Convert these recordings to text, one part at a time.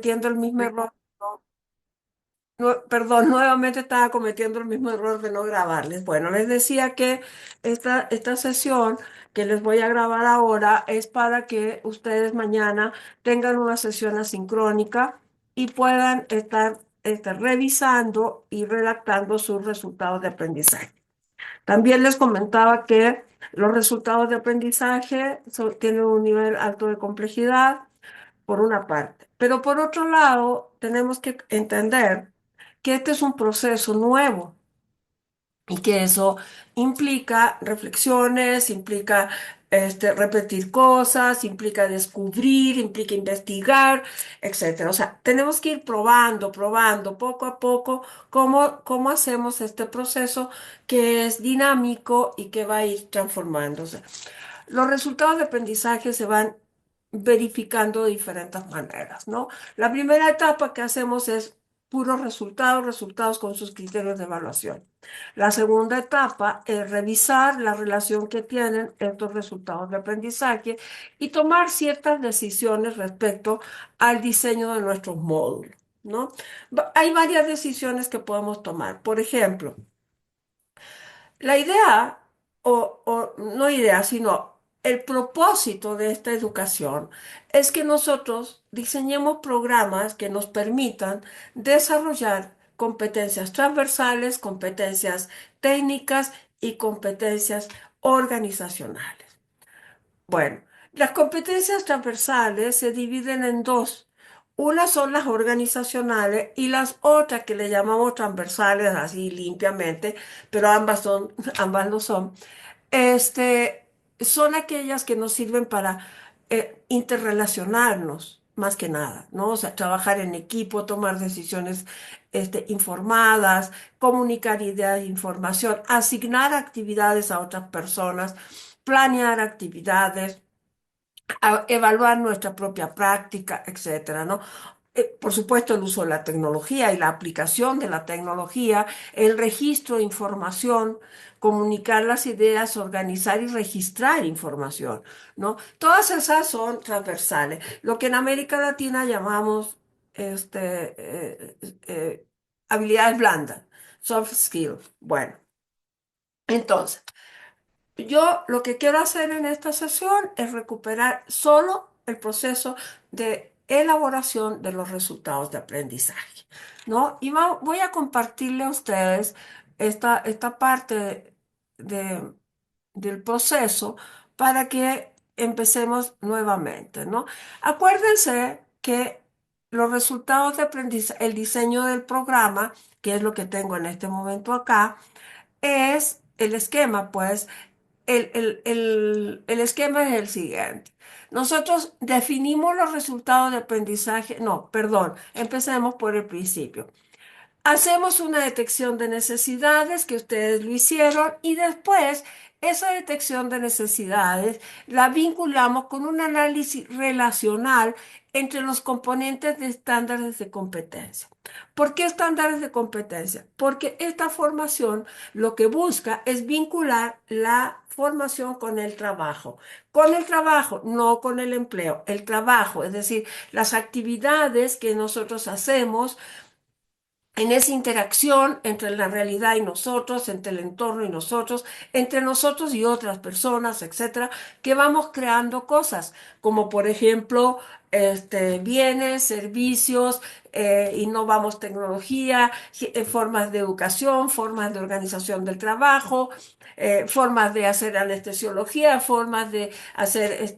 cometiendo el mismo error. Perdón, nuevamente estaba cometiendo el mismo error de no grabarles. Bueno, les decía que esta sesión que les voy a grabar ahora es para que ustedes mañana tengan una sesión asincrónica y puedan estar revisando y redactando sus resultados de aprendizaje. También les comentaba que los resultados de aprendizaje tienen un nivel alto de complejidad por una parte. Pero por otro lado, tenemos que entender que este es un proceso nuevo y que eso implica reflexiones, implica repetir cosas, implica descubrir, implica investigar, etcétera. O sea, tenemos que ir probando, probando poco a poco cómo hacemos este proceso que es dinámico y que va a ir transformándose. Los resultados de aprendizaje se van verificando de diferentes maneras, ¿no? La primera etapa que hacemos es puros resultados, resultados con sus criterios de evaluación. La segunda etapa es revisar la relación que tienen estos resultados de aprendizaje y tomar ciertas decisiones respecto al diseño de nuestros módulos, ¿no? Hay varias decisiones que podemos tomar. Por ejemplo, la idea, o no idea, sino el propósito de esta educación es que nosotros diseñemos programas que nos permitan desarrollar competencias transversales, competencias técnicas y competencias organizacionales. Bueno, las competencias transversales se dividen en dos. Unas son las organizacionales y las otras que le llamamos transversales así limpiamente, pero ambas lo son. Este, son aquellas que nos sirven para interrelacionarnos, más que nada, ¿no? O sea, trabajar en equipo, tomar decisiones informadas, comunicar ideas e información, asignar actividades a otras personas, planear actividades, evaluar nuestra propia práctica, etcétera, ¿no? Por supuesto, el uso de la tecnología y la aplicación de la tecnología, el registro de información, comunicar las ideas, organizar y registrar información, ¿no? Todas esas son transversales. Lo que en América Latina llamamos habilidades blandas, soft skills. Bueno, entonces. Yo lo que quiero hacer en esta sesión es recuperar solo el proceso de elaboración de los resultados de aprendizaje, ¿no? Y voy a compartirle a ustedes esta parte de- del proceso para que empecemos nuevamente, ¿no? Acuérdense que los resultados de aprendizaje, el diseño del programa, que es lo que tengo en este momento acá, es el esquema, pues el esquema es el siguiente. Nosotros definimos los resultados de aprendizaje. No, perdón, empecemos por el principio. Hacemos una detección de necesidades que ustedes lo hicieron y después esa detección de necesidades la vinculamos con un análisis relacional entre los componentes de estándares de competencia. ¿Por qué estándares de competencia? Porque esta formación lo que busca es vincular la formación con el trabajo, no con el empleo, el trabajo, es decir, las actividades que nosotros hacemos en esa interacción entre la realidad y nosotros, entre el entorno y nosotros, entre nosotros y otras personas, etcétera, que vamos creando cosas, como por ejemplo, bienes, servicios, innovamos tecnología, formas de educación, formas de organización del trabajo, formas de hacer anestesiología, formas de hacer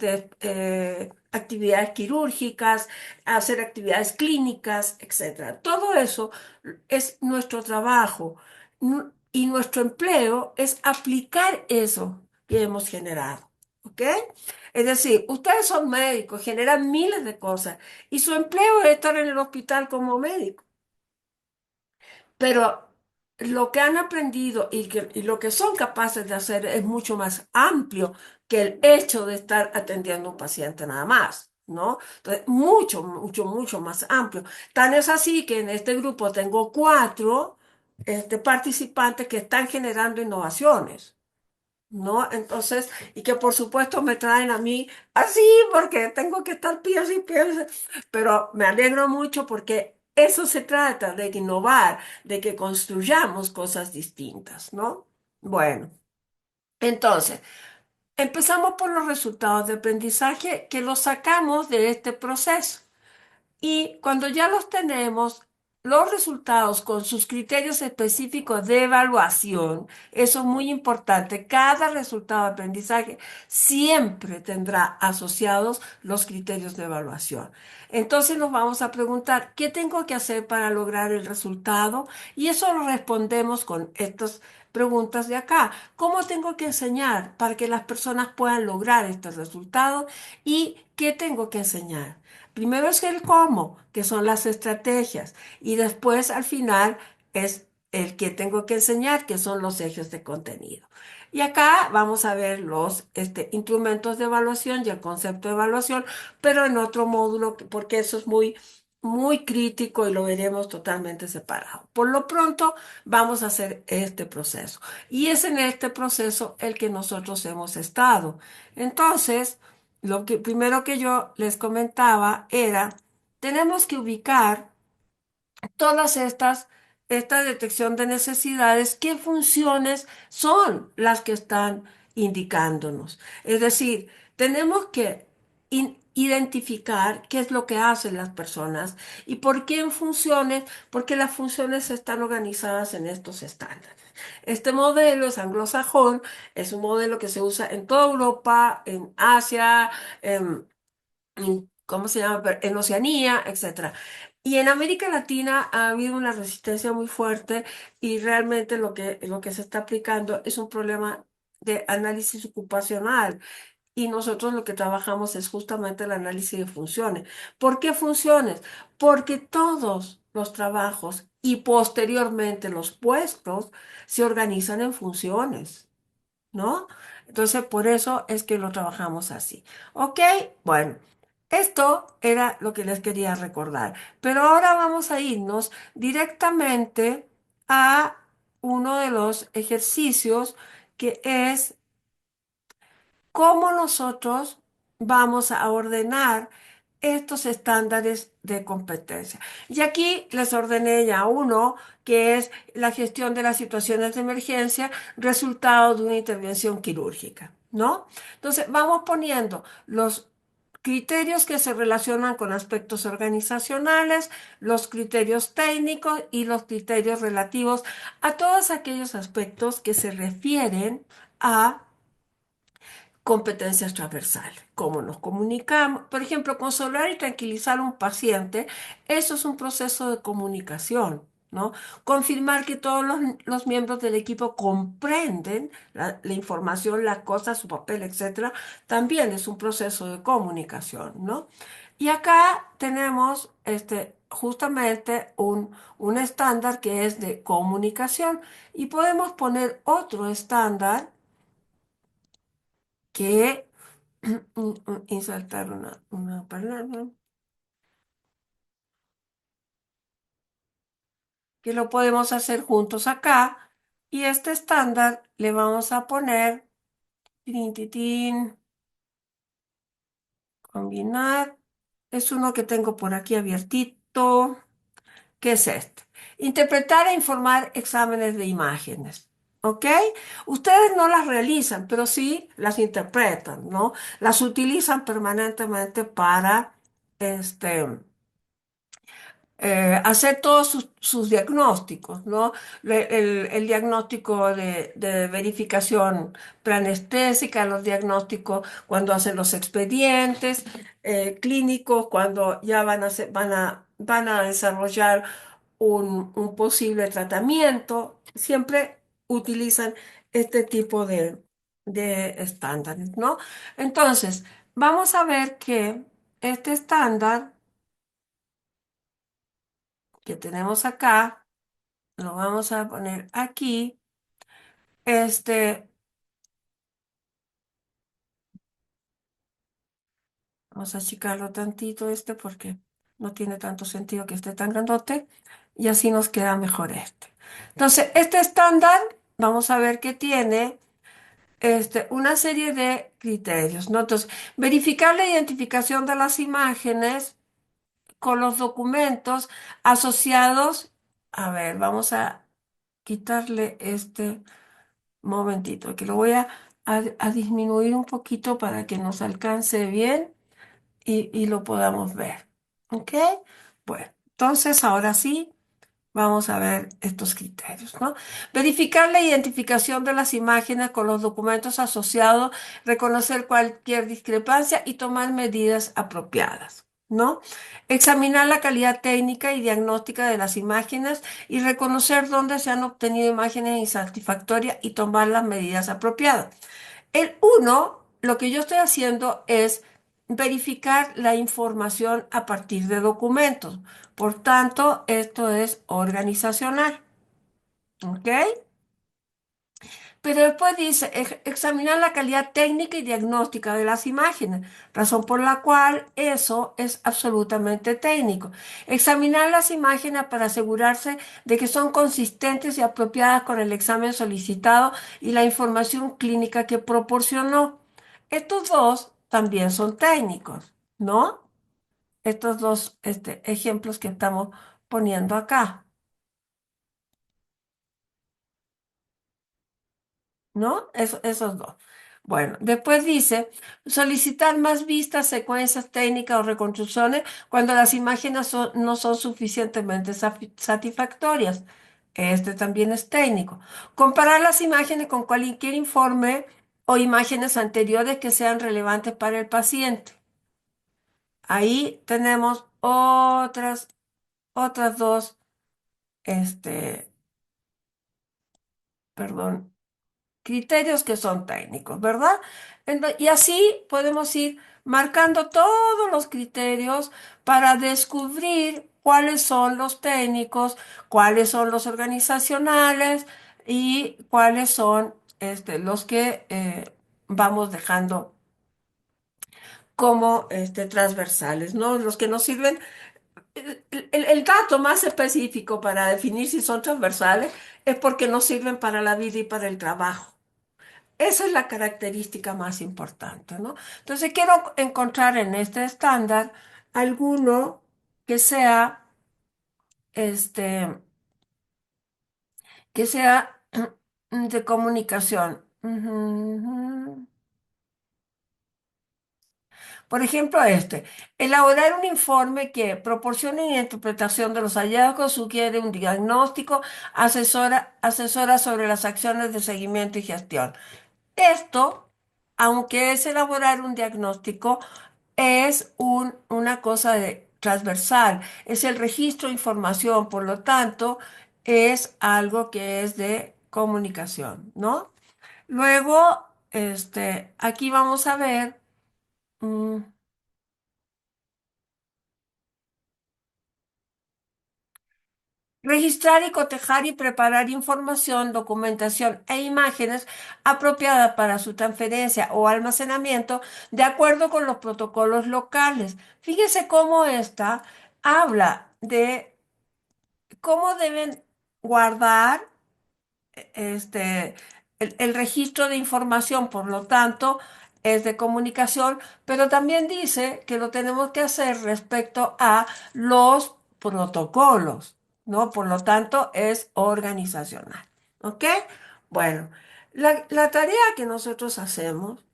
actividades quirúrgicas, hacer actividades clínicas, etcétera. Todo eso es nuestro trabajo y nuestro empleo es aplicar eso que hemos generado. ¿Ok? Es decir, ustedes son médicos, generan miles de cosas y su empleo es estar en el hospital como médico. Pero lo que han aprendido y lo que son capaces de hacer es mucho más amplio que el hecho de estar atendiendo a un paciente nada más, ¿no? Entonces, mucho, mucho, mucho más amplio. Tan es así que en este grupo tengo cuatro participantes que están generando innovaciones. ¿no? Entonces, y que por supuesto me traen a mí así porque tengo que estar piensa y piensa, pero me alegro mucho porque eso se trata de innovar, de que construyamos cosas distintas, ¿no? Bueno, entonces, empezamos por los resultados de aprendizaje que los sacamos de este proceso. Y cuando ya los tenemos, los resultados con sus criterios específicos de evaluación, eso es muy importante. Cada resultado de aprendizaje siempre tendrá asociados los criterios de evaluación. Entonces nos vamos a preguntar, ¿qué tengo que hacer para lograr el resultado? Y eso lo respondemos con estas preguntas de acá. ¿Cómo tengo que enseñar para que las personas puedan lograr este resultado? ¿Y qué tengo que enseñar? Primero es el cómo, que son las estrategias, y después al final es el que tengo que enseñar, que son los ejes de contenido. Y acá vamos a ver los instrumentos de evaluación y el concepto de evaluación, pero en otro módulo, porque eso es muy crítico y lo veremos totalmente separado. Por lo pronto, vamos a hacer este proceso. Y es en este proceso el que nosotros hemos estado. Entonces, lo que primero que yo les comentaba era, tenemos que ubicar todas esta detección de necesidades, qué funciones son las que están indicándonos. Es decir, tenemos que identificar qué es lo que hacen las personas y por qué en funciones, porque las funciones están organizadas en estos estándares. Este modelo es anglosajón, es un modelo que se usa en toda Europa, en Asia, ¿cómo se llama? En Oceanía, etcétera. Y en América Latina ha habido una resistencia muy fuerte y realmente lo que se está aplicando es un problema de análisis ocupacional y nosotros lo que trabajamos es justamente el análisis de funciones. ¿Por qué funciones? Porque todos los trabajos y posteriormente los puestos se organizan en funciones. ¿No? Entonces, por eso es que lo trabajamos así. ¿Ok? Bueno, esto era lo que les quería recordar. Pero ahora vamos a irnos directamente a uno de los ejercicios que es cómo nosotros vamos a ordenar estos estándares de competencia. Y aquí les ordené ya uno, que es la gestión de las situaciones de emergencia, resultado de una intervención quirúrgica, ¿no? Entonces, vamos poniendo los criterios que se relacionan con aspectos organizacionales, los criterios técnicos y los criterios relativos a todos aquellos aspectos que se refieren a competencias transversales, cómo nos comunicamos. Por ejemplo, consolar y tranquilizar a un paciente, eso es un proceso de comunicación, ¿no? Confirmar que todos los miembros del equipo comprenden la información, las cosas, su papel, etcétera, también es un proceso de comunicación, ¿no? Y acá tenemos justamente un estándar que es de comunicación y podemos poner otro estándar que insertar una palabra, que lo podemos hacer juntos acá. Y este estándar le vamos a poner, tin, tin, tin, combinar. Es uno que tengo por aquí abiertito. ¿Qué es este? Interpretar e informar exámenes de imágenes. ¿Ok? Ustedes no las realizan, pero sí las interpretan, ¿no? Las utilizan permanentemente para este, hacer todos sus diagnósticos, ¿no? El diagnóstico de verificación preanestésica, los diagnósticos cuando hacen los expedientes clínicos, cuando ya van a desarrollar un posible tratamiento, siempre utilizan este tipo de estándares, ¿no? Entonces, vamos a ver que este estándar que tenemos acá, lo vamos a poner aquí. Este, Vamos a achicarlo tantito porque no tiene tanto sentido que esté tan grandote y así nos queda mejor este. Entonces, este estándar, vamos a ver qué tiene. una serie de criterios, ¿no? Entonces, verificar la identificación de las imágenes con los documentos asociados. A ver, vamos a quitarle este momentito, que lo voy a disminuir un poquito para que nos alcance bien y lo podamos ver. ¿Ok? Bueno, entonces ahora sí. Vamos a ver estos criterios, ¿no? Verificar la identificación de las imágenes con los documentos asociados, reconocer cualquier discrepancia y tomar medidas apropiadas, ¿no? Examinar la calidad técnica y diagnóstica de las imágenes y reconocer dónde se han obtenido imágenes insatisfactorias y tomar las medidas apropiadas. El uno, lo que yo estoy haciendo es verificar la información a partir de documentos. Por tanto, esto es organizacional. ¿Ok? Pero después dice examinar la calidad técnica y diagnóstica de las imágenes, razón por la cual eso es absolutamente técnico. Examinar las imágenes para asegurarse de que son consistentes y apropiadas con el examen solicitado y la información clínica que proporcionó. Estos dos también son técnicos, ¿no? Estos dos ejemplos que estamos poniendo acá. ¿No? Esos dos. Bueno, después dice solicitar más vistas, secuencias técnicas o reconstrucciones cuando las imágenes no son suficientemente satisfactorias. Este también es técnico. Comparar las imágenes con cualquier informe o imágenes anteriores que sean relevantes para el paciente. Ahí tenemos otras dos, este, perdón, criterios que son técnicos, ¿verdad? Y así podemos ir marcando todos los criterios para descubrir cuáles son los técnicos, cuáles son los organizacionales y cuáles son los que vamos dejando como transversales, ¿no? Los que nos sirven. El dato más específico para definir si son transversales es porque nos sirven para la vida y para el trabajo. Esa es la característica más importante, ¿no? Entonces quiero encontrar en este estándar alguno que sea, este, que sea de comunicación. Ujú. Por ejemplo, elaborar un informe que proporcione una interpretación de los hallazgos, sugiere un diagnóstico, asesora sobre las acciones de seguimiento y gestión. Esto, aunque es elaborar un diagnóstico, es una cosa transversal, es el registro de información, por lo tanto, es algo que es de comunicación, ¿no? Luego, aquí vamos a ver, mm, registrar y cotejar y preparar información, documentación e imágenes apropiadas para su transferencia o almacenamiento de acuerdo con los protocolos locales. Fíjese cómo esta habla de cómo deben guardar el registro de información, por lo tanto, es de comunicación, pero también dice que lo tenemos que hacer respecto a los protocolos, ¿no? Por lo tanto, es organizacional. ¿Ok? Bueno, la tarea que nosotros hacemos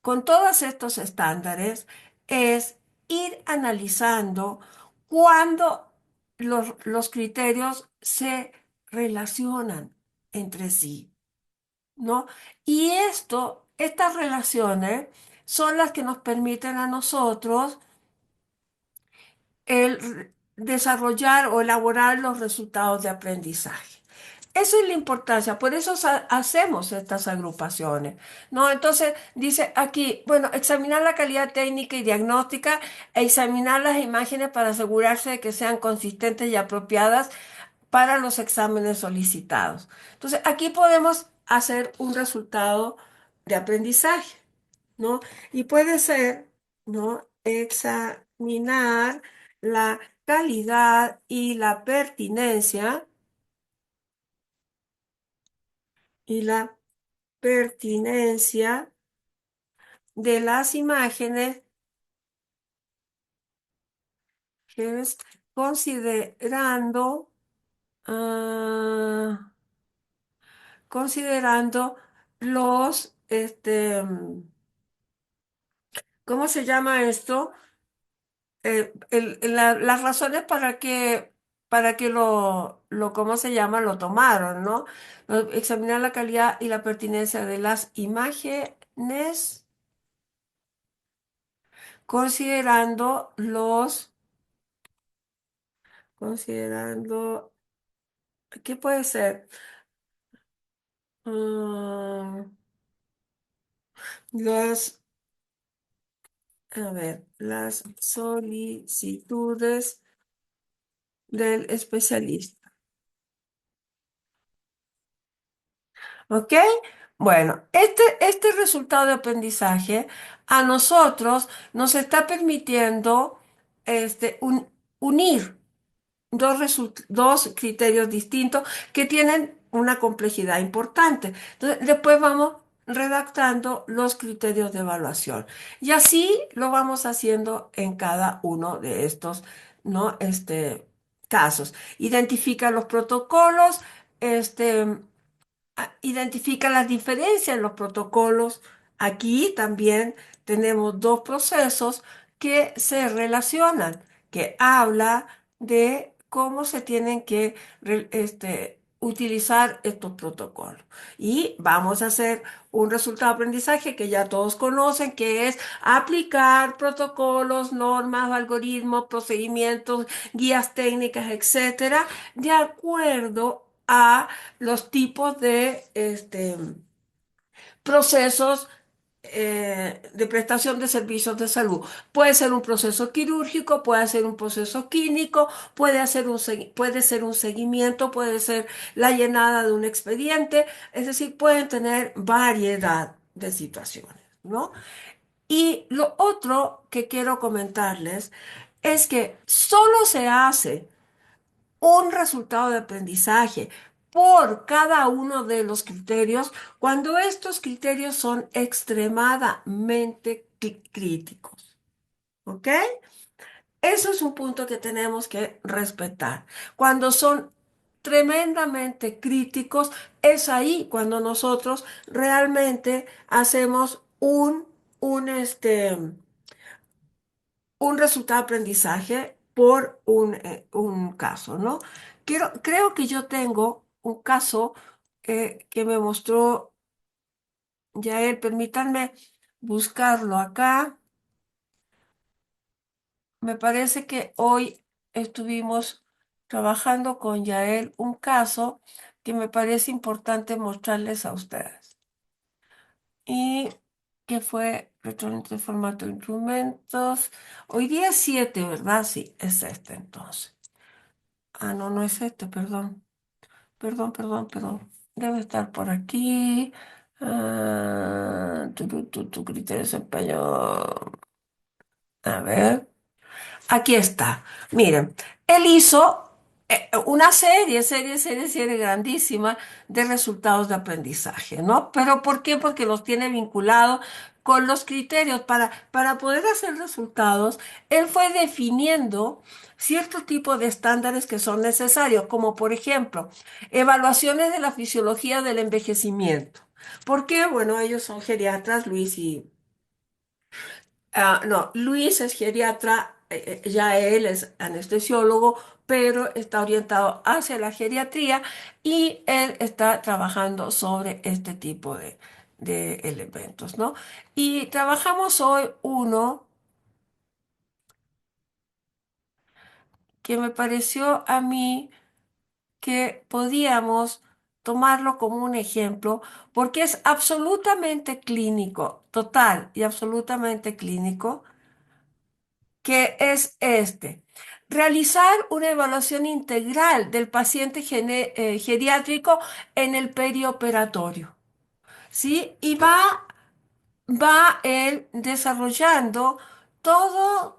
con todos estos estándares es ir analizando cuándo los criterios se relacionan entre sí, ¿no? Y estas relaciones son las que nos permiten a nosotros desarrollar o elaborar los resultados de aprendizaje. Eso es la importancia, por eso hacemos estas agrupaciones, ¿no? Entonces dice aquí, bueno, examinar la calidad técnica y diagnóstica e examinar las imágenes para asegurarse de que sean consistentes y apropiadas para los exámenes solicitados. Entonces aquí podemos hacer un resultado de aprendizaje, ¿no? Y puede ser, ¿no? Examinar la calidad y la pertinencia y la pertinencia de las imágenes que es considerando, ah, considerando los, ¿cómo se llama esto? Las razones para que ¿cómo se llama? Lo tomaron, ¿no? Examinar la calidad y la pertinencia de las imágenes, considerando considerando, ¿qué puede ser? Mm, las, a ver, las solicitudes del especialista. ¿Ok? Bueno, este resultado de aprendizaje a nosotros nos está permitiendo unir dos criterios distintos que tienen una complejidad importante. Entonces, después vamos redactando los criterios de evaluación. Y así lo vamos haciendo en cada uno de estos, ¿no? Casos. Identifica los protocolos, este, identifica las diferencias en los protocolos. Aquí también tenemos dos procesos que se relacionan, que habla de cómo se tienen que utilizar estos protocolos. Y vamos a hacer un resultado de aprendizaje que ya todos conocen, que es aplicar protocolos, normas, algoritmos, procedimientos, guías técnicas, etcétera, de acuerdo a los tipos de procesos de prestación de servicios de salud. Puede ser un proceso quirúrgico, puede ser un proceso clínico, puede ser un seguimiento, puede ser la llenada de un expediente, es decir, pueden tener variedad de situaciones, ¿no? Y lo otro que quiero comentarles es que solo se hace un resultado de aprendizaje por cada uno de los criterios cuando estos criterios son extremadamente críticos. ¿Ok? Eso es un punto que tenemos que respetar. Cuando son tremendamente críticos, es ahí cuando nosotros realmente hacemos un resultado de aprendizaje por un caso, ¿no? Creo que yo tengo un caso que me mostró Yael. Permítanme buscarlo acá. Me parece que hoy estuvimos trabajando con Yael un caso que me parece importante mostrarles a ustedes. Y que fue retorno de formato de instrumentos. Hoy día es 7, ¿verdad? Sí, es este entonces. Ah, no, no es este, perdón. Perdón. Debe estar por aquí. Tu criterio de desempeño. A ver. Aquí está. Miren, él hizo una serie grandísima de resultados de aprendizaje, ¿no? ¿Pero por qué? Porque los tiene vinculados con los criterios. Para poder hacer resultados, él fue definiendo cierto tipo de estándares que son necesarios, como por ejemplo, evaluaciones de la fisiología del envejecimiento. ¿Por qué? Bueno, ellos son geriatras, Luis y no, Luis es geriatra, ya él es anestesiólogo, pero está orientado hacia la geriatría y él está trabajando sobre este tipo de elementos, ¿no? Y trabajamos hoy uno que me pareció a mí que podíamos tomarlo como un ejemplo porque es absolutamente clínico, total y absolutamente clínico, que es este. Realizar una evaluación integral del paciente geriátrico en el perioperatorio, ¿sí? Y va él desarrollando todos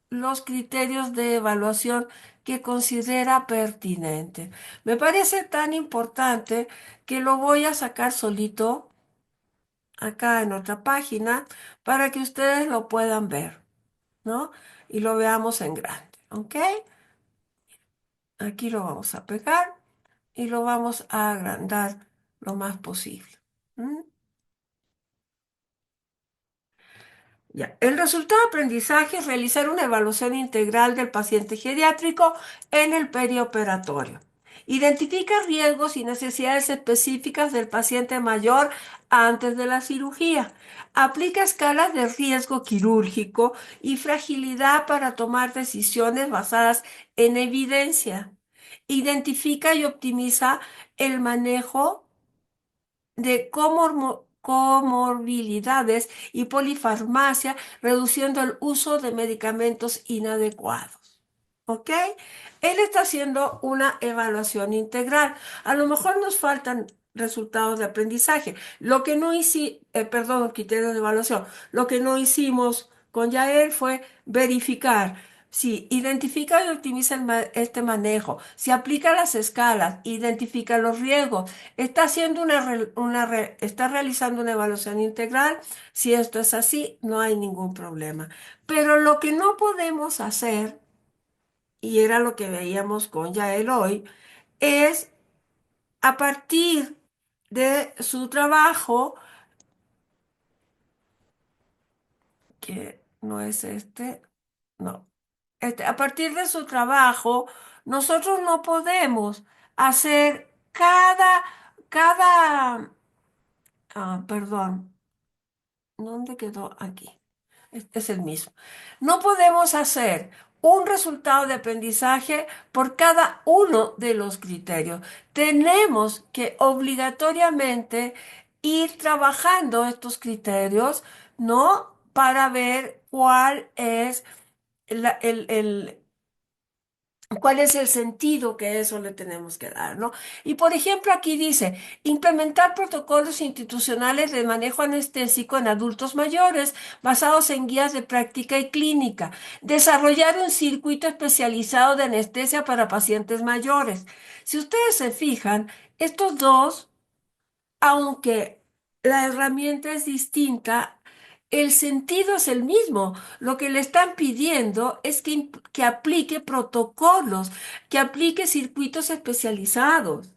los criterios de evaluación que considera pertinente. Me parece tan importante que lo voy a sacar solito acá en otra página para que ustedes lo puedan ver, ¿no? Y lo veamos en grande, ¿ok? Aquí lo vamos a pegar y lo vamos a agrandar lo más posible. ¿Mm? Ya. El resultado de aprendizaje es realizar una evaluación integral del paciente geriátrico en el perioperatorio. Identifica riesgos y necesidades específicas del paciente mayor antes de la cirugía. Aplica escalas de riesgo quirúrgico y fragilidad para tomar decisiones basadas en evidencia. Identifica y optimiza el manejo de comorbilidades y polifarmacia, reduciendo el uso de medicamentos inadecuados. ¿Ok? Él está haciendo una evaluación integral. A lo mejor nos faltan resultados de aprendizaje. Lo que no hicimos, perdón, criterios de evaluación. Lo que no hicimos con Yael fue verificar si identifica y optimiza este manejo, si aplica las escalas, identifica los riesgos, está haciendo está realizando una evaluación integral. Si esto es así, no hay ningún problema. Pero lo que no podemos hacer, y era lo que veíamos con Yael hoy, es a partir de su trabajo, que no es este, no, a partir de su trabajo, nosotros no podemos hacer perdón, ¿dónde quedó aquí? Es el mismo. No podemos hacer un resultado de aprendizaje por cada uno de los criterios. Tenemos que obligatoriamente ir trabajando estos criterios, ¿no? Para ver la- el, el- cuál es el sentido que eso le tenemos que dar, ¿no? Y por ejemplo, aquí dice, implementar protocolos institucionales de manejo anestésico en adultos mayores basados en guías de práctica y clínica, desarrollar un circuito especializado de anestesia para pacientes mayores. Si ustedes se fijan, estos dos, aunque la herramienta es distinta, el sentido es el mismo. Lo que le están pidiendo es que aplique protocolos, que aplique circuitos especializados,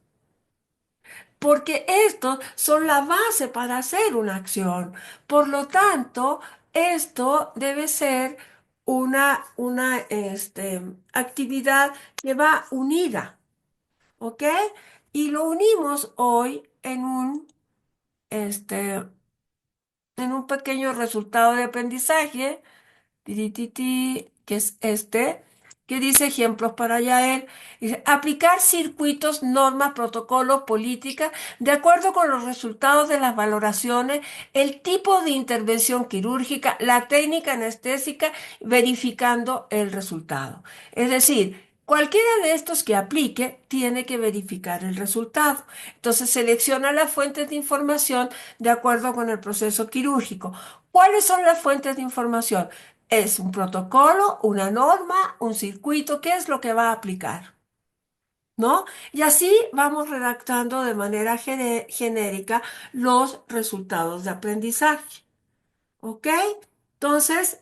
porque estos son la base para hacer una acción. Por lo tanto, esto debe ser una actividad que va unida, ¿ok? Y lo unimos hoy este, en un pequeño resultado de aprendizaje, que es que dice ejemplos para Yael. Dice, aplicar circuitos, normas, protocolos, políticas, de acuerdo con los resultados de las valoraciones, el tipo de intervención quirúrgica, la técnica anestésica, verificando el resultado. Es decir, cualquiera de estos que aplique tiene que verificar el resultado. Entonces selecciona las fuentes de información de acuerdo con el proceso quirúrgico. ¿Cuáles son las fuentes de información? Es un protocolo, una norma, un circuito, ¿qué es lo que va a aplicar? ¿No? Y así vamos redactando de manera genérica los resultados de aprendizaje. ¿Ok? Entonces,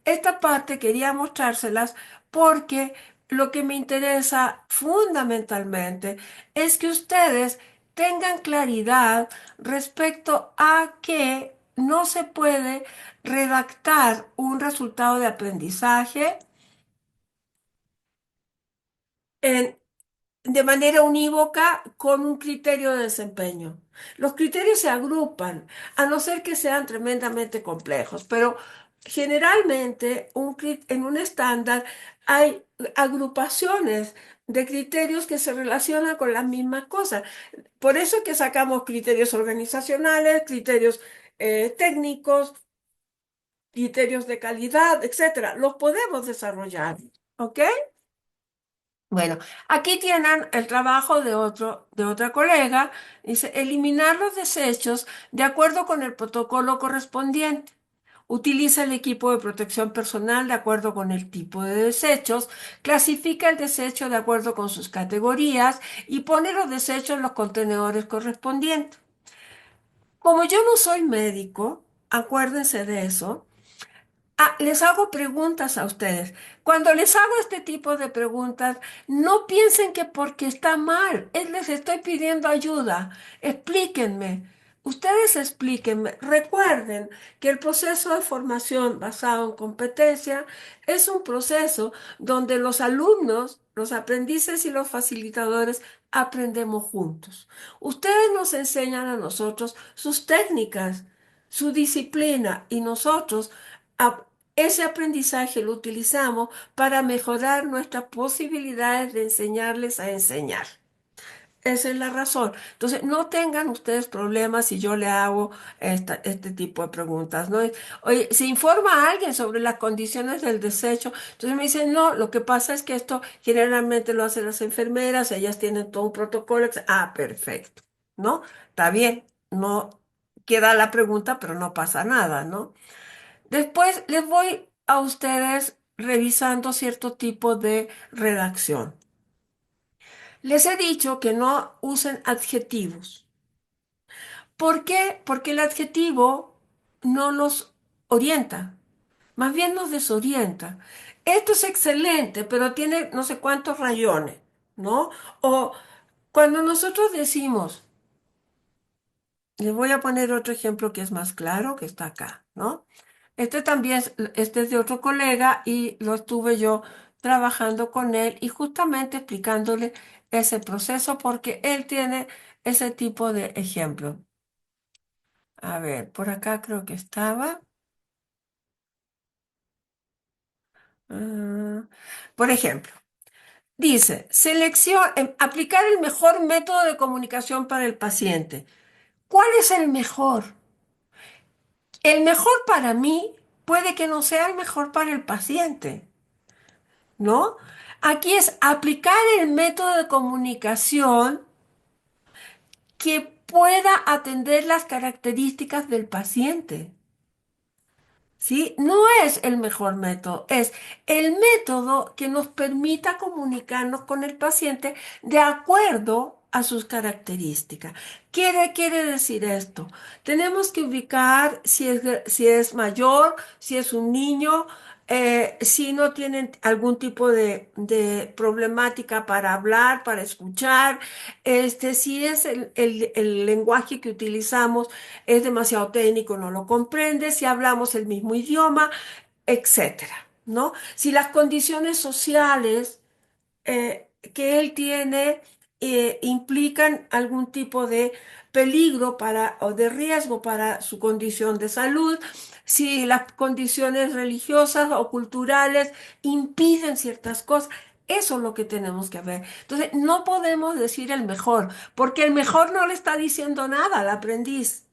esta parte quería mostrárselas porque lo que me interesa fundamentalmente es que ustedes tengan claridad respecto a que no se puede redactar un resultado de aprendizaje en de manera unívoca con un criterio de desempeño. Los criterios se agrupan, a no ser que sean tremendamente complejos, pero generalmente en un estándar hay agrupaciones de criterios que se relacionan con las mismas cosas. Por eso es que sacamos criterios organizacionales, criterios técnicos, criterios de calidad, etcétera. Los podemos desarrollar, ¿ok? Bueno, aquí tienen el trabajo de otra colega. Dice, eliminar los desechos de acuerdo con el protocolo correspondiente. Utiliza el equipo de protección personal de acuerdo con el tipo de desechos. Clasifica el desecho de acuerdo con sus categorías y pone los desechos en los contenedores correspondientes. Como yo no soy médico, acuérdense de eso. Les hago preguntas a ustedes. Cuando les hago este tipo de preguntas, no piensen que porque está mal, les estoy pidiendo ayuda. Explíquenme. Ustedes explíquenme. Recuerden que el proceso de formación basado en competencia es un proceso donde los alumnos, los aprendices y los facilitadores aprendemos juntos. Ustedes nos enseñan a nosotros sus técnicas, su disciplina y nosotros ese aprendizaje lo utilizamos para mejorar nuestras posibilidades de enseñarles a enseñar. Esa es la razón. Entonces, no tengan ustedes problemas si yo le hago este tipo de preguntas, ¿no? Oye, se informa a alguien sobre las condiciones del desecho. Entonces me dicen, no, lo que pasa es que esto generalmente lo hacen las enfermeras, ellas tienen todo un protocolo. Ah, perfecto, ¿no? Está bien, no queda la pregunta, pero no pasa nada, ¿no? Después les voy a ustedes revisando cierto tipo de redacción. Les he dicho que no usen adjetivos. ¿Por qué? Porque el adjetivo no nos orienta, más bien nos desorienta. Esto es excelente, pero tiene no sé cuántos rayones, ¿no? O cuando nosotros decimos, les voy a poner otro ejemplo que es más claro, que está acá, ¿no? Este también, este es de otro colega y lo estuve yo trabajando con él y justamente explicándole ese proceso porque él tiene ese tipo de ejemplo. A ver, por acá creo que estaba. Ah, por ejemplo, dice, aplicar el mejor método de comunicación para el paciente. ¿Cuál es el mejor? El mejor para mí puede que no sea el mejor para el paciente, ¿no? Aquí es aplicar el método de comunicación que pueda atender las características del paciente. ¿Sí? No es el mejor método, es el método que nos permita comunicarnos con el paciente de acuerdo a sus características. ¿Qué quiere decir esto? Tenemos que ubicar si es mayor, si es un niño, si no tienen algún tipo de problemática para hablar, para escuchar, si es el lenguaje que utilizamos es demasiado técnico, no lo comprende, si hablamos el mismo idioma, etcétera, ¿no? Si las condiciones sociales que él tiene implican algún tipo de peligro o de riesgo para su condición de salud, si las condiciones religiosas o culturales impiden ciertas cosas. Eso es lo que tenemos que ver. Entonces, no podemos decir el mejor, porque el mejor no le está diciendo nada al aprendiz.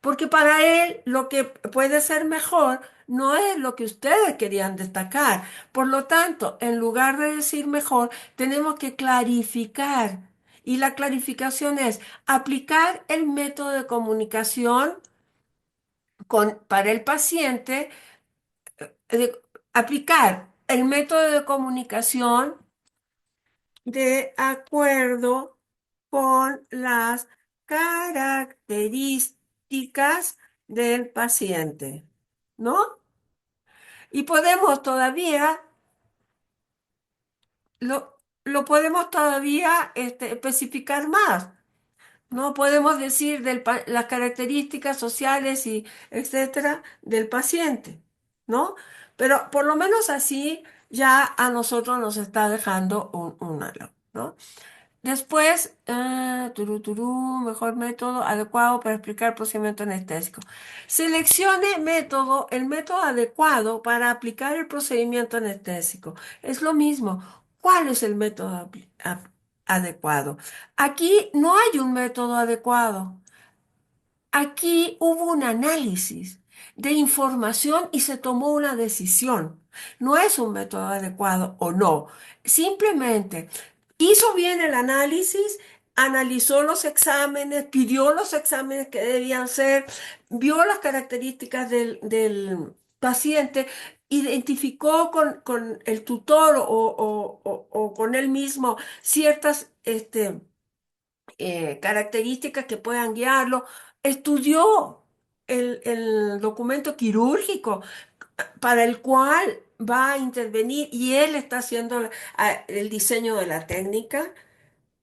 Porque para él lo que puede ser mejor no es lo que ustedes querían destacar. Por lo tanto, en lugar de decir mejor, tenemos que clarificar. Y la clarificación es aplicar el método de comunicación para el paciente, aplicar el método de comunicación de acuerdo con las características del paciente, ¿no? Y podemos todavía, lo podemos todavía especificar más. No podemos decir las características sociales y etcétera del paciente, ¿no? Pero por lo menos así ya a nosotros nos está dejando un halo, ¿no? Después, mejor método adecuado para explicar el procedimiento anestésico. Seleccione el método adecuado para aplicar el procedimiento anestésico. Es lo mismo. ¿Cuál es el método adecuado? Aquí no hay un método adecuado. Aquí hubo un análisis de información y se tomó una decisión. No es un método adecuado o no. Simplemente hizo bien el análisis, analizó los exámenes, pidió los exámenes que debían ser, vio las características del paciente, identificó con el tutor o con él mismo ciertas características que puedan guiarlo, estudió el documento quirúrgico para el cual va a intervenir y él está haciendo el diseño de la técnica.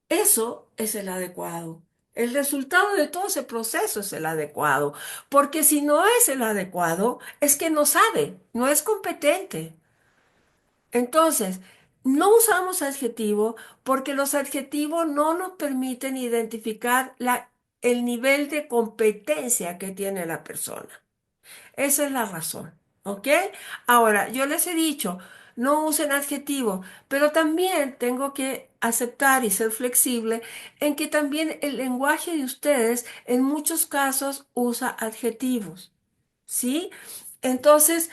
Eso es el adecuado. El resultado de todo ese proceso es el adecuado, porque si no es el adecuado, es que no sabe, no es competente. Entonces, no usamos adjetivo porque los adjetivos no nos permiten identificar el nivel de competencia que tiene la persona. Esa es la razón, ¿ok? Ahora, yo les he dicho, no usen adjetivos, pero también tengo que aceptar y ser flexible en que también el lenguaje de ustedes en muchos casos usa adjetivos, ¿sí? Entonces,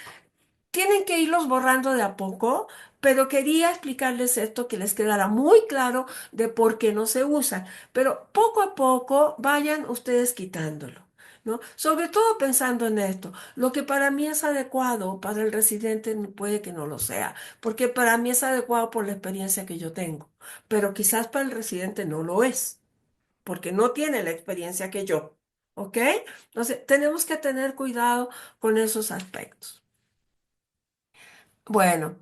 tienen que irlos borrando de a poco, pero quería explicarles esto que les quedara muy claro de por qué no se usan. Pero poco a poco vayan ustedes quitándolo, ¿no? Sobre todo pensando en esto. Lo que para mí es adecuado para el residente puede que no lo sea, porque para mí es adecuado por la experiencia que yo tengo, pero quizás para el residente no lo es, porque no tiene la experiencia que yo. ¿Ok? Entonces, tenemos que tener cuidado con esos aspectos. Bueno.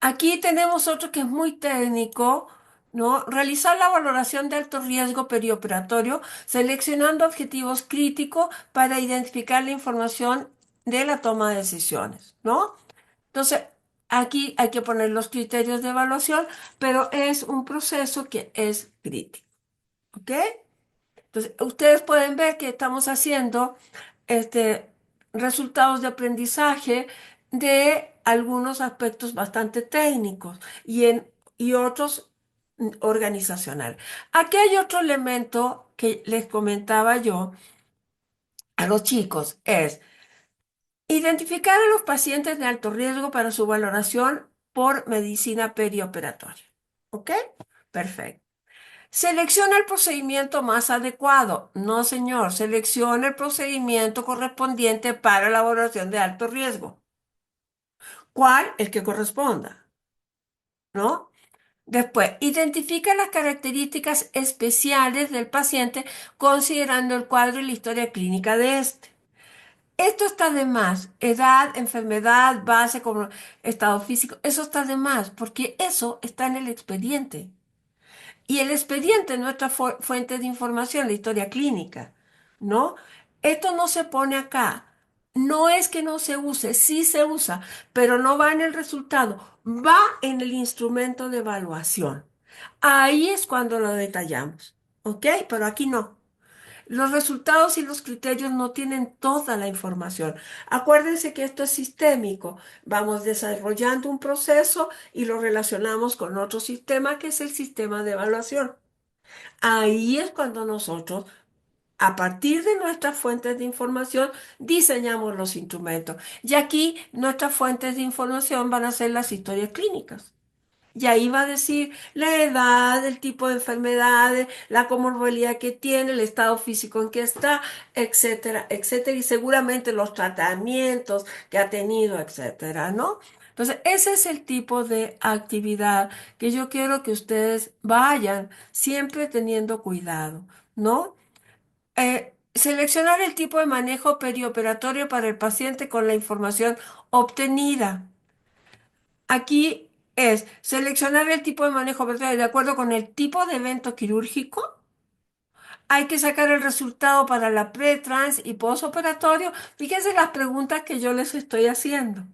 Aquí tenemos otro que es muy técnico, ¿no? Realizar la valoración de alto riesgo perioperatorio, seleccionando objetivos críticos para identificar la información de la toma de decisiones, ¿no? Entonces, aquí hay que poner los criterios de evaluación, pero es un proceso que es crítico, ¿ok? Entonces, ustedes pueden ver que estamos haciendo este, resultados de aprendizaje de algunos aspectos bastante técnicos y otros organizacional. Aquí hay otro elemento que les comentaba yo a los chicos, es identificar a los pacientes de alto riesgo para su valoración por medicina perioperatoria. ¿Ok? Perfecto. Selecciona el procedimiento más adecuado. No, señor, selecciona el procedimiento correspondiente para la evaluación de alto riesgo. ¿Cuál? El que corresponda, ¿no? Después, identifica las características especiales del paciente considerando el cuadro y la historia clínica de este. Esto está de más. Edad, enfermedad, base, como estado físico, eso está de más, porque eso está en el expediente. Y el expediente es nuestra fuente de información, la historia clínica, ¿no? Esto no se pone acá. No es que no se use, sí se usa, pero no va en el resultado, va en el instrumento de evaluación. Ahí es cuando lo detallamos, ¿ok? Pero aquí no. Los resultados y los criterios no tienen toda la información. Acuérdense que esto es sistémico. Vamos desarrollando un proceso y lo relacionamos con otro sistema que es el sistema de evaluación. Ahí es cuando nosotros, a partir de nuestras fuentes de información, diseñamos los instrumentos. Y aquí nuestras fuentes de información van a ser las historias clínicas. Y ahí va a decir la edad, el tipo de enfermedades, la comorbilidad que tiene, el estado físico en que está, etcétera, etcétera, y seguramente los tratamientos que ha tenido, etcétera, ¿no? Entonces, ese es el tipo de actividad que yo quiero que ustedes vayan siempre teniendo cuidado, ¿no? Seleccionar el tipo de manejo perioperatorio para el paciente con la información obtenida. Aquí es seleccionar el tipo de manejo operatorio de acuerdo con el tipo de evento quirúrgico. Hay que sacar el resultado para la pre, trans y postoperatorio. Fíjense las preguntas que yo les estoy haciendo,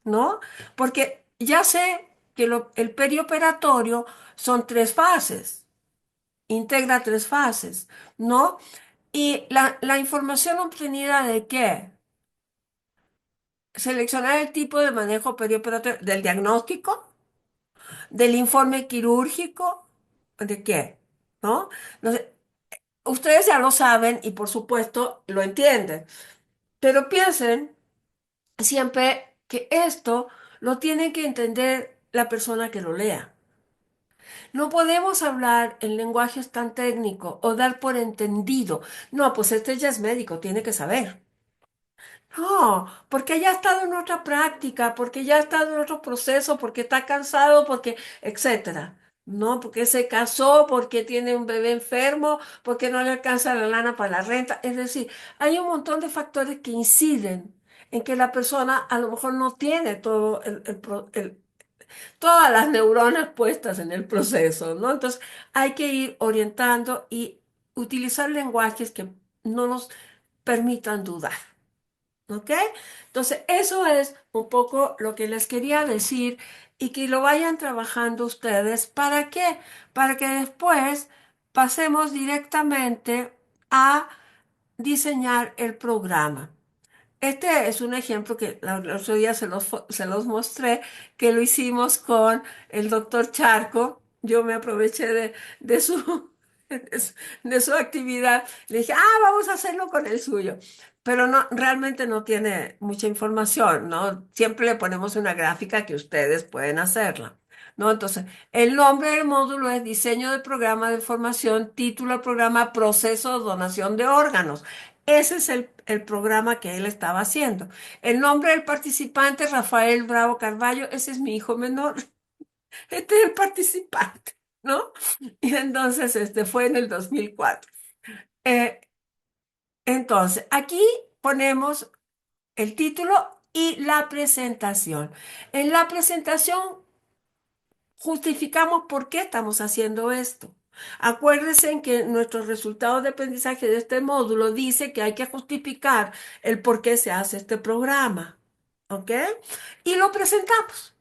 ¿no? Porque ya sé que el perioperatorio son tres fases, integra tres fases, ¿no? Y la información obtenida de qué? Seleccionar el tipo de manejo perioperatorio del diagnóstico, del informe quirúrgico, ¿de qué? ¿No? Entonces, ustedes ya lo saben y por supuesto lo entienden, pero piensen siempre que esto lo tiene que entender la persona que lo lea. No podemos hablar en lenguajes tan técnicos o dar por entendido. No, pues este ya es médico, tiene que saber. No, porque ya ha estado en otra práctica, porque ya ha estado en otro proceso, porque está cansado, porque, etcétera. ¿no? Porque se casó, porque tiene un bebé enfermo, porque no le alcanza la lana para la renta. Es decir, hay un montón de factores que inciden en que la persona a lo mejor no tiene todo todas las neuronas puestas en el proceso, ¿no? Entonces, hay que ir orientando y utilizar lenguajes que no nos permitan dudar. ¿Ok? Entonces, eso es un poco lo que les quería decir y que lo vayan trabajando ustedes. ¿Para qué? Para que después pasemos directamente a diseñar el programa. Este es un ejemplo que el otro día se los mostré, que lo hicimos con el doctor Charco. Yo me aproveché de su, de su actividad. Le dije, vamos a hacerlo con el suyo. Pero no, realmente no tiene mucha información, ¿no? Siempre le ponemos una gráfica que ustedes pueden hacerla, ¿no? Entonces, el nombre del módulo es Diseño del Programa de Formación, título del programa Proceso de Donación de Órganos. Ese es el programa que él estaba haciendo. El nombre del participante, Rafael Bravo Carballo, ese es mi hijo menor. Este es el participante, ¿no? Y entonces, este fue en el 2004. Eh, entonces, aquí ponemos el título y la presentación. En la presentación justificamos por qué estamos haciendo esto. Acuérdense en que nuestros resultados de aprendizaje de este módulo dice que hay que justificar el por qué se hace este programa. ¿Ok? Y lo presentamos.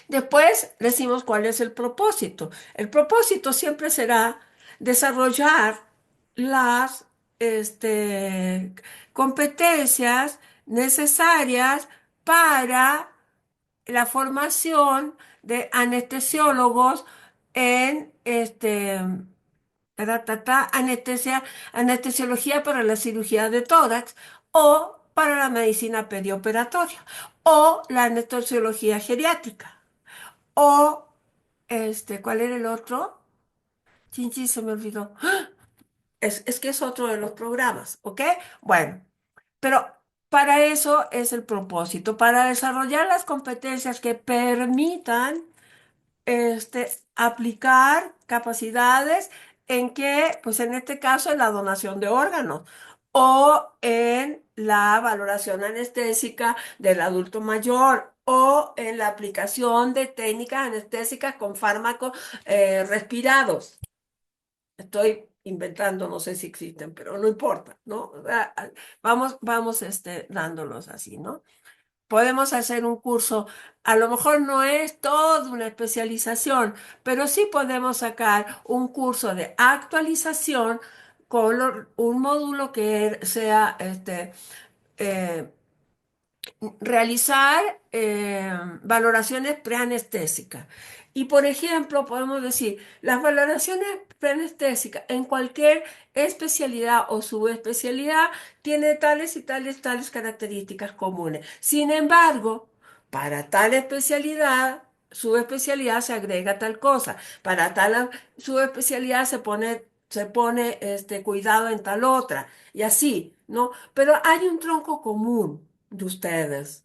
Después decimos cuál es el propósito. El propósito siempre será desarrollar las competencias necesarias para la formación de anestesiólogos en anestesia, anestesiología para la cirugía de tórax o para la medicina perioperatoria o la anestesiología geriátrica o ¿cuál era el otro? Chinchi, se me olvidó. Es que es otro de los programas, ¿ok? Bueno, pero para eso es el propósito, para desarrollar las competencias que permitan aplicar capacidades en que, pues en este caso, en la donación de órganos o en la valoración anestésica del adulto mayor o en la aplicación de técnicas anestésicas con fármacos respirados. Estoy inventando, no sé si existen, pero no importa, ¿no? Vamos, dándolos así, ¿no? Podemos hacer un curso, a lo mejor no es toda una especialización, pero sí podemos sacar un curso de actualización con un módulo que sea eh, realizar valoraciones preanestésicas. Y por ejemplo, podemos decir, las valoraciones preanestésicas en cualquier especialidad o subespecialidad tiene tales y tales características comunes. Sin embargo, para tal especialidad, subespecialidad se agrega tal cosa. Para tal subespecialidad se pone cuidado en tal otra. Y así, ¿no? Pero hay un tronco común de ustedes.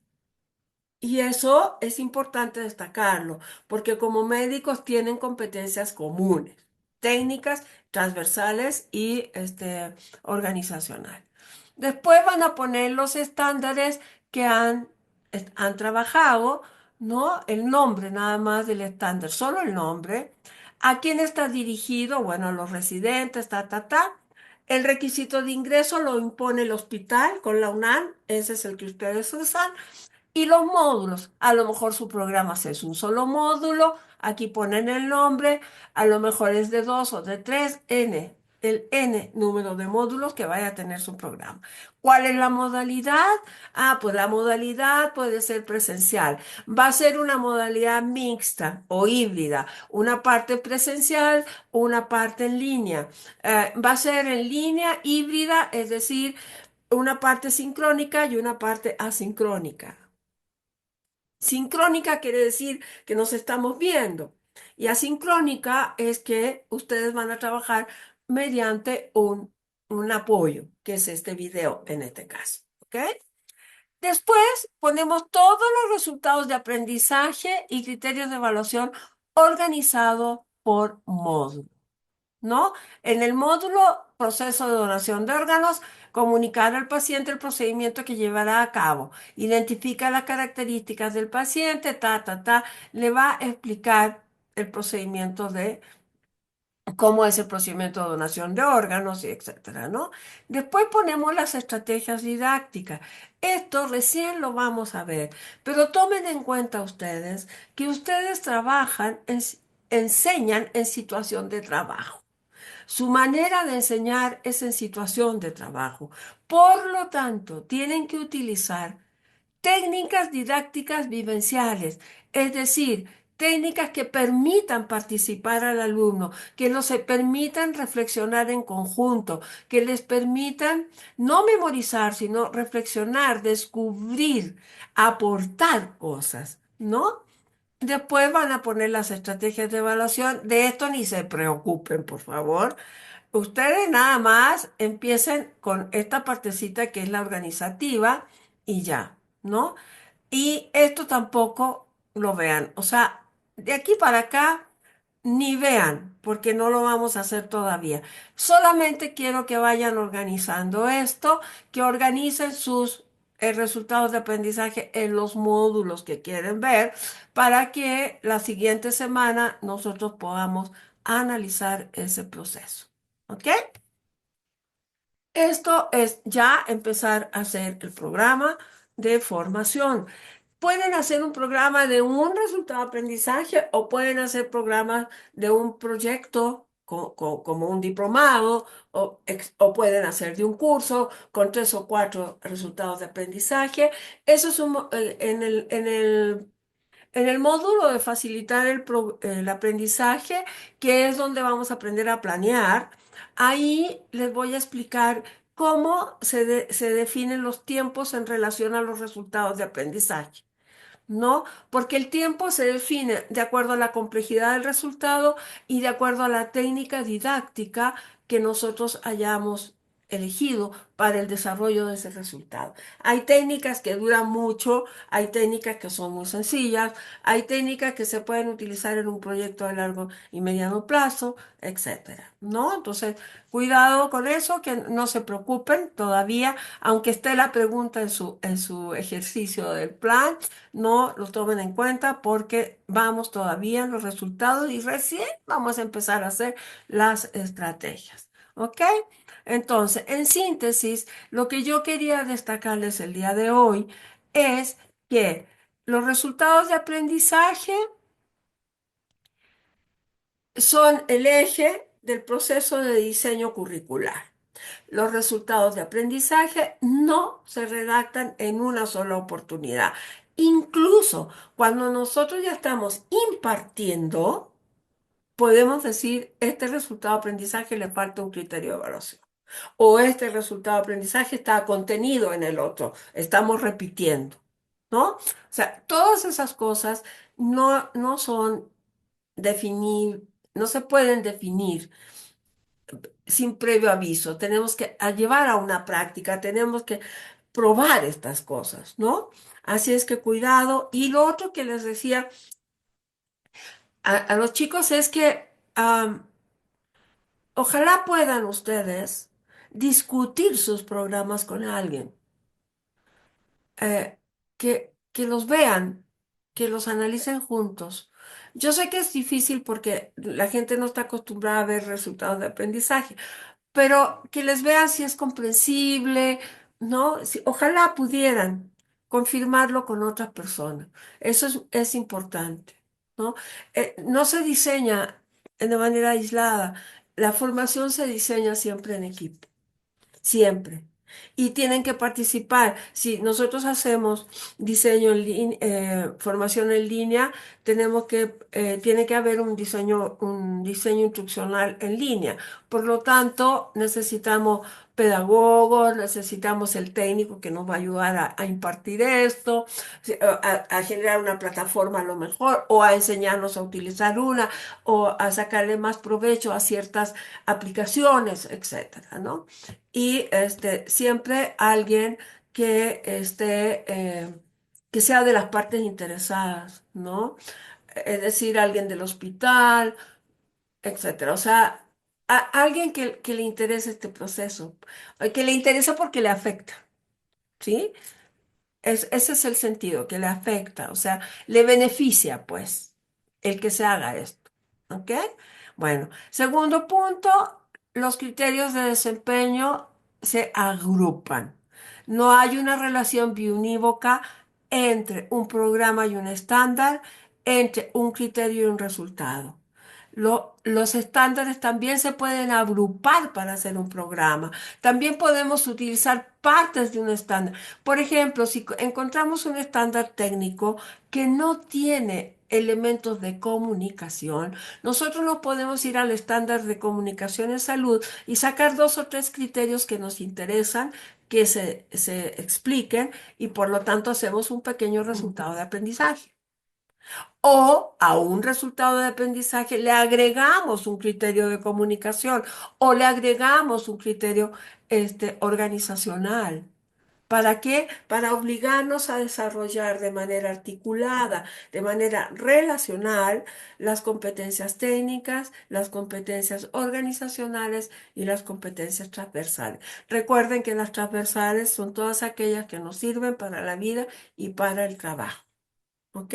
Y eso es importante destacarlo, porque como médicos tienen competencias comunes, técnicas, transversales y organizacional. Después van a poner los estándares que han trabajado, ¿no? El nombre nada más del estándar, solo el nombre. ¿A quién está dirigido? Bueno, a los residentes, ta. El requisito de ingreso lo impone el hospital con la UNAM, ese es el que ustedes usan. Y los módulos, a lo mejor su programa es un solo módulo, aquí ponen el nombre, a lo mejor es de dos o de tres, el N número de módulos que vaya a tener su programa. ¿Cuál es la modalidad? Pues la modalidad puede ser presencial. Va a ser una modalidad mixta o híbrida, una parte presencial, una parte en línea. Va a ser en línea, híbrida, es decir, una parte sincrónica y una parte asincrónica. Sincrónica quiere decir que nos estamos viendo y asincrónica es que ustedes van a trabajar mediante un apoyo, que es este video en este caso. ¿Ok? Después ponemos todos los resultados de aprendizaje y criterios de evaluación organizado por módulo, ¿no? En el módulo proceso de donación de órganos, comunicar al paciente el procedimiento que llevará a cabo, identifica las características del paciente, le va a explicar el procedimiento de cómo es el procedimiento de donación de órganos y etcétera, ¿no? Después ponemos las estrategias didácticas. Esto recién lo vamos a ver, pero tomen en cuenta ustedes que ustedes trabajan, enseñan en situación de trabajo. Su manera de enseñar es en situación de trabajo. Por lo tanto, tienen que utilizar técnicas didácticas vivenciales, es decir, técnicas que permitan participar al alumno, que los permitan reflexionar en conjunto, que les permitan no memorizar, sino reflexionar, descubrir, aportar cosas, ¿no? Después van a poner las estrategias de evaluación. De esto ni se preocupen, por favor. Ustedes nada más empiecen con esta partecita que es la organizativa y ya, ¿no? Y esto tampoco lo vean. O sea, de aquí para acá, ni vean, porque no lo vamos a hacer todavía. Solamente quiero que vayan organizando esto, que organicen sus resultados de aprendizaje en los módulos que quieren ver, para que la siguiente semana nosotros podamos analizar ese proceso. ¿Ok? Esto es ya empezar a hacer el programa de formación. Pueden hacer un programa de un resultado de aprendizaje o pueden hacer programas de un proyecto como un diplomado o pueden hacer de un curso con 3 o 4 resultados de aprendizaje. Eso es en el módulo de facilitar el aprendizaje, que es donde vamos a aprender a planear. Ahí les voy a explicar cómo se definen los tiempos en relación a los resultados de aprendizaje. ¿No? Porque el tiempo se define de acuerdo a la complejidad del resultado y de acuerdo a la técnica didáctica que nosotros hayamos elegido para el desarrollo de ese resultado. Hay técnicas que duran mucho, hay técnicas que son muy sencillas, hay técnicas que se pueden utilizar en un proyecto de largo y mediano plazo, etcétera, ¿no? Entonces, cuidado con eso, que no se preocupen todavía, aunque esté la pregunta en su ejercicio del plan, no lo tomen en cuenta porque vamos todavía en los resultados y recién vamos a empezar a hacer las estrategias. ¿Ok? Entonces, en síntesis, lo que yo quería destacarles el día de hoy es que los resultados de aprendizaje son el eje del proceso de diseño curricular. Los resultados de aprendizaje no se redactan en una sola oportunidad. Incluso cuando nosotros ya estamos impartiendo, podemos decir, este resultado de aprendizaje le falta un criterio de evaluación. O este resultado de aprendizaje está contenido en el otro. Estamos repitiendo, ¿no? O sea, todas esas cosas no son definir, no se pueden definir sin previo aviso. Tenemos que llevar a una práctica, tenemos que probar estas cosas, ¿no? Así es que cuidado. Y lo otro que les decía a los chicos es que ojalá puedan ustedes discutir sus programas con alguien, que los vean, que los analicen juntos. Yo sé que es difícil porque la gente no está acostumbrada a ver resultados de aprendizaje, pero que les vean si es comprensible, ¿no? Ojalá pudieran confirmarlo con otras personas. Eso es importante, ¿no? No se diseña de manera aislada. La formación se diseña siempre en equipo. Siempre. Y tienen que participar. Si nosotros hacemos diseño formación en línea, tiene que haber un diseño instruccional en línea. Por lo tanto, necesitamos pedagogos, necesitamos el técnico que nos va a ayudar a impartir esto, a generar una plataforma a lo mejor, o a enseñarnos a utilizar una, o a sacarle más provecho a ciertas aplicaciones, etcétera, ¿no? Y siempre alguien que que sea de las partes interesadas, ¿no? es decir, alguien del hospital, etcétera. O sea, alguien que le interese este proceso, que le interesa porque le afecta, ¿sí? Ese es el sentido, que le afecta, o sea, le beneficia, pues, el que se haga esto. ¿Ok? Bueno, segundo punto, los criterios de desempeño se agrupan. No hay una relación biunívoca entre un programa y un estándar, entre un criterio y un resultado. Los estándares también se pueden agrupar para hacer un programa. También podemos utilizar partes de un estándar. Por ejemplo, si encontramos un estándar técnico que no tiene elementos de comunicación, nosotros no podemos ir al estándar de comunicación en salud y sacar dos o tres criterios que nos interesan, que se expliquen y por lo tanto hacemos un pequeño resultado de aprendizaje. O a un resultado de aprendizaje le agregamos un criterio de comunicación o le agregamos un criterio organizacional. ¿Para qué? Para obligarnos a desarrollar de manera articulada, de manera relacional, las competencias técnicas, las competencias organizacionales y las competencias transversales. Recuerden que las transversales son todas aquellas que nos sirven para la vida y para el trabajo. ¿Ok?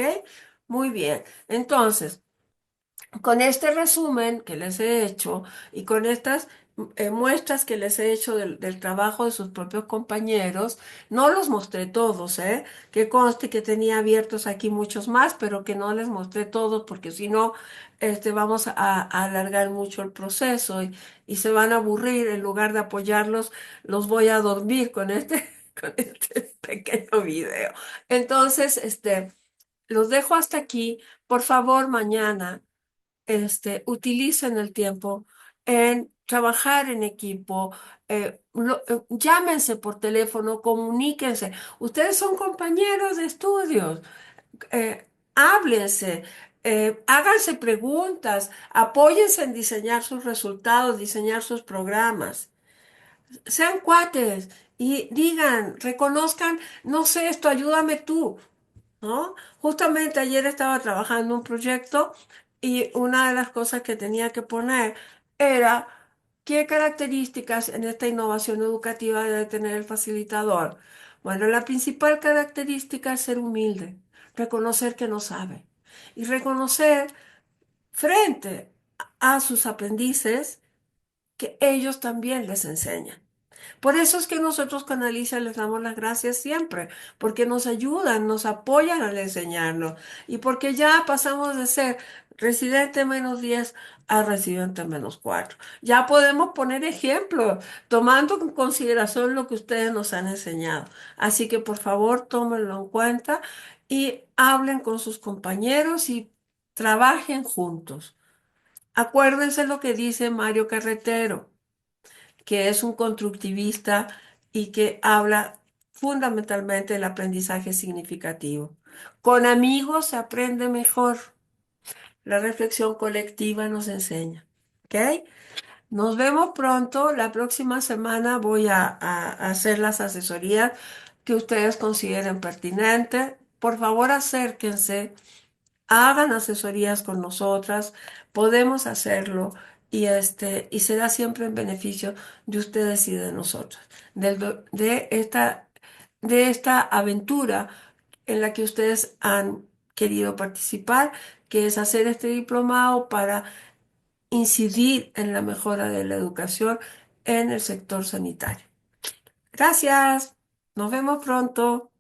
Muy bien. Entonces, con este resumen que les he hecho y con estas muestras que les he hecho del trabajo de sus propios compañeros, no los mostré todos, ¿eh? Que conste que tenía abiertos aquí muchos más, pero que no les mostré todos porque si no, vamos a alargar mucho el proceso y se van a aburrir. En lugar de apoyarlos, los voy a dormir con con este pequeño video. Entonces, los dejo hasta aquí. Por favor, mañana utilicen el tiempo en trabajar en equipo, llámense por teléfono, comuníquense. Ustedes son compañeros de estudios, háblense, háganse preguntas, apóyense en diseñar sus resultados, diseñar sus programas. Sean cuates y digan, reconozcan, no sé esto, ayúdame tú. ¿No? Justamente ayer estaba trabajando un proyecto y una de las cosas que tenía que poner era qué características en esta innovación educativa debe tener el facilitador. Bueno, la principal característica es ser humilde, reconocer que no sabe y reconocer frente a sus aprendices que ellos también les enseñan. Por eso es que nosotros con Alicia les damos las gracias siempre, porque nos ayudan, nos apoyan al enseñarnos y porque ya pasamos de ser residente -10 a residente -4. Ya podemos poner ejemplos, tomando en consideración lo que ustedes nos han enseñado. Así que por favor, tómenlo en cuenta y hablen con sus compañeros y trabajen juntos. Acuérdense lo que dice Mario Carretero, que es un constructivista y que habla fundamentalmente del aprendizaje significativo. Con amigos se aprende mejor. La reflexión colectiva nos enseña. ¿Ok? Nos vemos pronto. La próxima semana voy a hacer las asesorías que ustedes consideren pertinentes. Por favor, acérquense. Hagan asesorías con nosotras, podemos hacerlo y será siempre en beneficio de ustedes y de nosotras, de esta aventura en la que ustedes han querido participar, que es hacer este diplomado para incidir en la mejora de la educación en el sector sanitario. Gracias, nos vemos pronto.